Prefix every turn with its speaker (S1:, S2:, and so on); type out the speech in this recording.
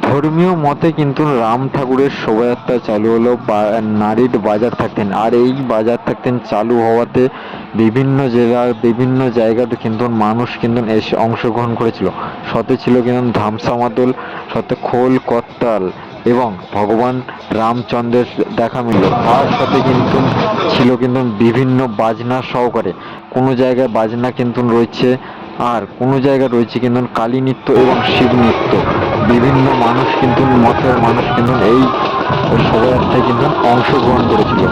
S1: ধর্মীয় মতে কিন্তু রাম ঠাকুরের শোভাযাত্রা চালু হলো নারীর বাজার থাকতেন, আর এই বাজার থাকতেন চালু হওয়াতে বিভিন্ন জেলার বিভিন্ন জায়গাতে কিন্তু মানুষ কিন্তু এসে অংশগ্রহণ করেছিল। সাথে ছিল কিন্তু ধামসা মাদল, সাথে খোল করতাল এবং ভগবান রামচন্দ্রের দেখা মিলল। তার সাথে কিন্তু ছিল কিন্তু বিভিন্ন বাজনা সহকারে। কোনো জায়গায় বাজনা কিন্তু রয়েছে, আর কোনো জায়গায় রয়েছে কিন্তু কালী নৃত্য এবং শিব নৃত্য। বিভিন্ন মানুষ কিন্তু মতের মানুষ কিন্তু এই শোভাযাত্রায় কিন্তু অংশগ্রহণ করেছিল।